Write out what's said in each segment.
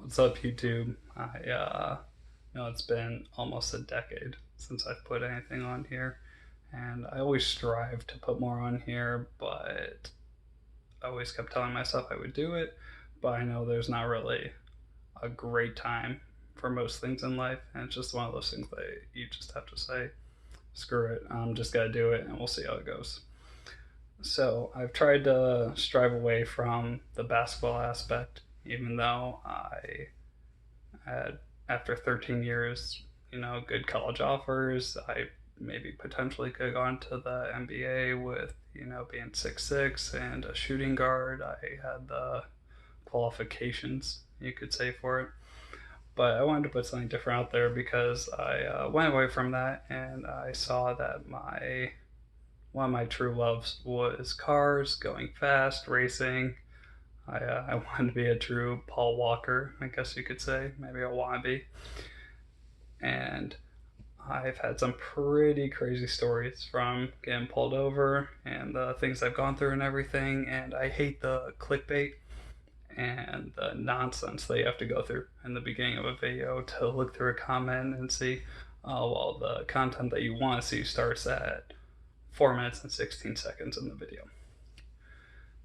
What's up, YouTube? It's been almost a decade since I've put anything on here, and I always strive to put more on here, but I always kept telling myself I would do it, but I know there's not really a great time for most things in life, and it's just one of those things that you just have to say, screw it, I'm just gonna do it, and we'll see how it goes. So I've tried to strive away from the basketball aspect, even though I had, after 13 years, good college offers. I maybe potentially could have gone to the NBA with, being 6'6" and a shooting guard. I had the qualifications, you could say, for it. But I wanted to put something different out there because I went away from that and I saw that one of my true loves was cars, going fast, racing. I wanted to be a true Paul Walker, I guess you could say, maybe a wannabe. And I've had some pretty crazy stories from getting pulled over and the things I've gone through and everything. And I hate the clickbait and the nonsense that you have to go through in the beginning of a video to look through a comment and see, oh, well, the content that you want to see starts at 4 minutes and 16 seconds in the video.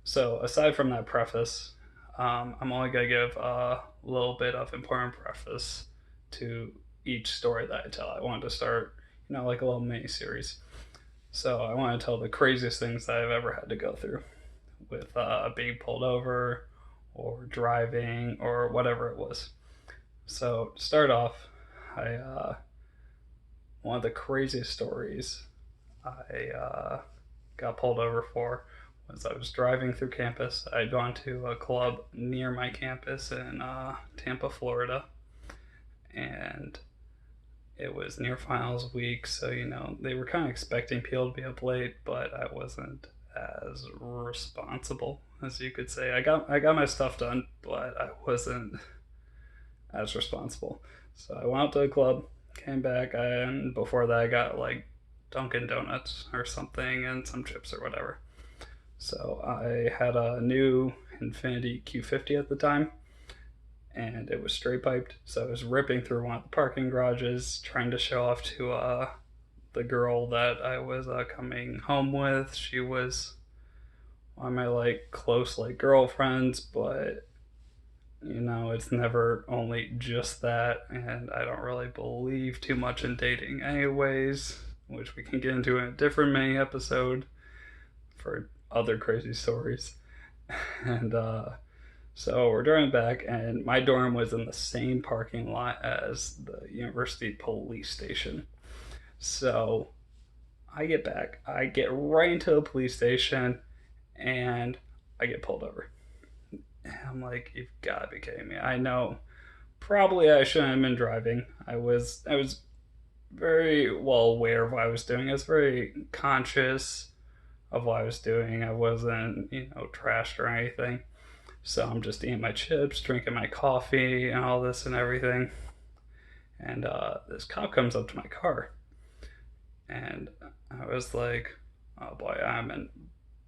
So, aside from that preface, I'm only going to give a little bit of important preface to each story that I tell. I wanted to start, like a little mini series. So, I want to tell the craziest things that I've ever had to go through with being pulled over or driving or whatever it was. So, to start off, I one of the craziest stories I got pulled over for was I was driving through campus. I'd gone to a club near my campus in Tampa, Florida, and it was near finals week, so they were kind of expecting people to be up late, but I wasn't as responsible as you could say. I got my stuff done, but I wasn't as responsible. So I went out to the club, came back, and before that I got like Dunkin' Donuts or something and some chips or whatever. So I had a new Infiniti Q50 at the time, and it was straight piped. So I was ripping through one of the parking garages, trying to show off to the girl that I was coming home with. She was one of my like close like girlfriends, but it's never only just that, and I don't really believe too much in dating, anyways, which we can get into in a different mini episode for other crazy stories. And so we're driving back, and my dorm was in the same parking lot as the university police station. So I get back, I get right into the police station, and I get pulled over. And I'm like, you've got to be kidding me. I know probably I shouldn't have been driving. I was very well aware of what I was doing. I was very conscious of what I was doing. I wasn't, trashed or anything. So I'm just eating my chips, drinking my coffee, and all this and everything. And this cop comes up to my car, and I was like, "Oh boy, I'm in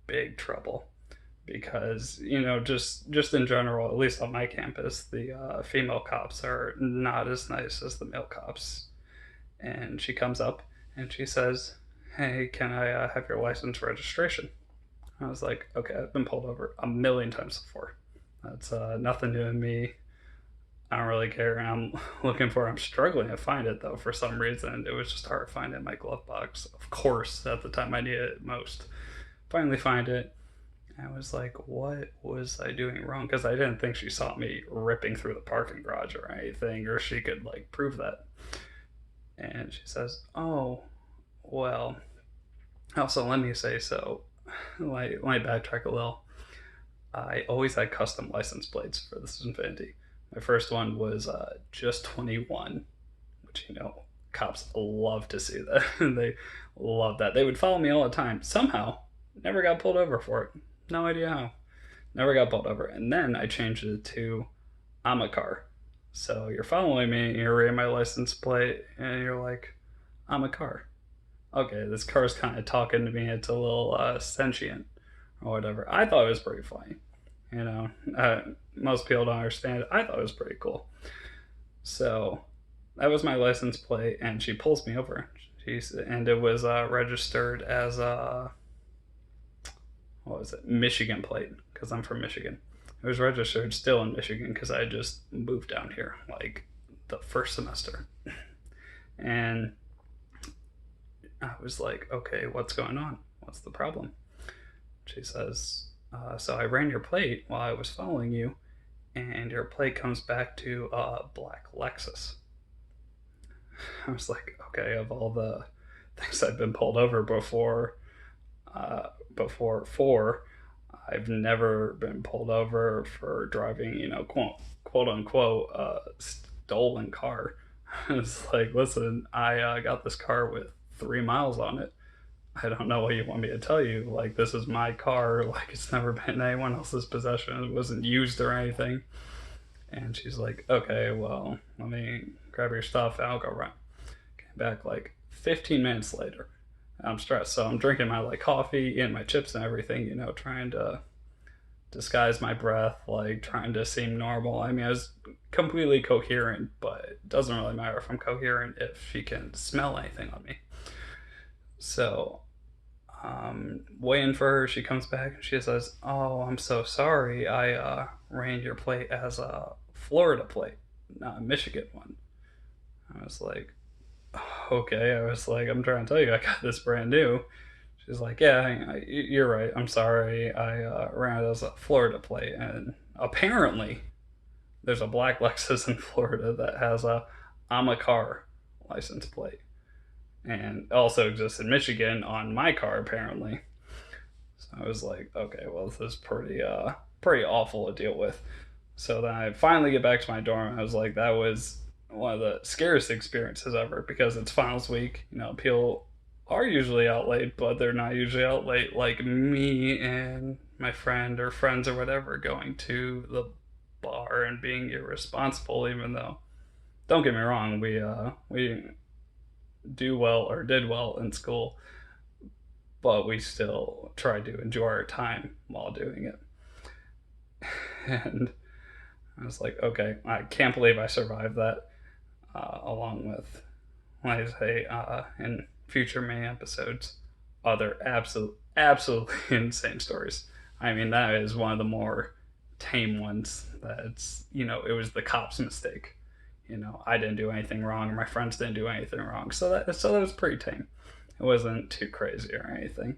big trouble." Because just in general, at least on my campus, the female cops are not as nice as the male cops. And she comes up and she says, "Hey, can I have your license registration?" I was like, "Okay, I've been pulled over a million times before. That's nothing new to me. I don't really care." And I'm looking for it. I'm struggling to find it though for some reason. It was just hard to find it in my glove box. Of course, at the time I needed it most. Finally find it. I was like, what was I doing wrong? Because I didn't think she saw me ripping through the parking garage or anything, or she could like prove that. And she says, "Oh, well, also let me say so." Let me backtrack a little. I always had custom license plates for this Infinity. My first one was just 21, which cops love to see that. They love that. They would follow me all the time. Somehow, never got pulled over for it. No idea how. Never got pulled over. And then I changed it to I'm a car. So you're following me, you're reading my license plate, and you're like, I'm a car. Okay, this car's kind of talking to me. It's a little sentient or whatever. I thought it was pretty funny. You know, most people don't understand it. I thought it was pretty cool. So that was my license plate, and she pulls me over. And it was registered as a, what was it, Michigan plate, because I'm from Michigan. It was registered still in Michigan because I just moved down here like the first semester. And I was like, okay, what's going on? What's the problem? She says, so I ran your plate while I was following you, and your plate comes back to a black Lexus. I was like, okay, of all the things I've been pulled over before, I've never been pulled over for driving, quote unquote, stolen car. It's like, listen, I got this car with 3 miles on it. I don't know what you want me to tell you. Like, this is my car. Like, it's never been in anyone else's possession. It wasn't used or anything. And she's like, okay, well, let me grab your stuff and I'll go run. Came back like 15 minutes later. I'm stressed. So I'm drinking my like coffee and my chips and everything, trying to disguise my breath, like trying to seem normal. I mean, I was completely coherent, but it doesn't really matter if I'm coherent if she can smell anything on me. So, waiting for her, she comes back and she says, "Oh, I'm so sorry. I ran your plate as a Florida plate, not a Michigan one." I was like, "Okay." I was like, "I'm trying to tell you, I got this brand new." She's like, "Yeah, you're right. I'm sorry. I ran it as a Florida plate, and apparently there's a black Lexus in Florida that has a I'm a car license plate, and also exists in Michigan on my car apparently." So I was like, "Okay, well, this is pretty awful to deal with." So then I finally get back to my dorm. I was like, that was one of the scariest experiences ever because it's finals week. People are usually out late, but they're not usually out late like me and my friend or friends or whatever going to the bar and being irresponsible. Even though, don't get me wrong, we do well or did well in school, but we still tried to enjoy our time while doing it. And I was like, okay, I can't believe I survived that. Along with, like I say, in future May episodes, other absolutely insane stories. I mean, that is one of the more tame ones. It was the cop's mistake. I didn't do anything wrong, or my friends didn't do anything wrong. So that was pretty tame. It wasn't too crazy or anything,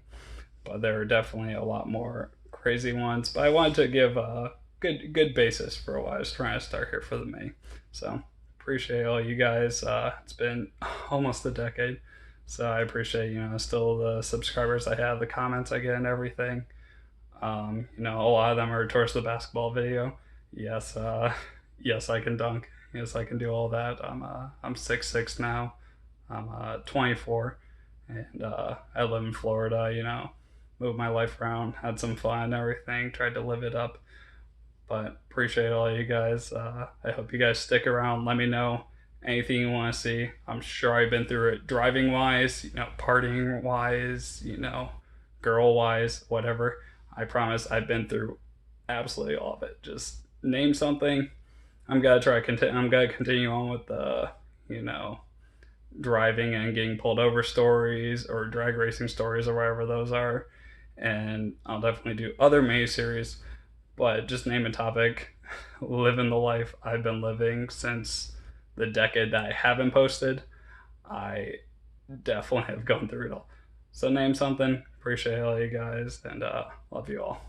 but there were definitely a lot more crazy ones. But I wanted to give a good basis for what I was trying to start here for the May. So appreciate all you guys. It's been almost a decade, so I appreciate still the subscribers I have, the comments I get, and everything. A lot of them are towards the basketball video. Yes, yes, I can dunk. Yes, I can do all that. I'm 6'6" now. I'm 24, and I live in Florida. Moved my life around, had some fun, and everything. Tried to live it up. But appreciate all you guys. I hope you guys stick around. Let me know anything you want to see. I'm sure I've been through it driving wise, partying wise, girl wise, whatever. I promise I've been through absolutely all of it. Just name something. I'm gonna continue on with the you know driving and getting pulled over stories or drag racing stories or whatever those are. And I'll definitely do other May series, but just name a topic, living the life I've been living since the decade that I haven't posted. I definitely have gone through it all. So name something. Appreciate all you guys and love you all.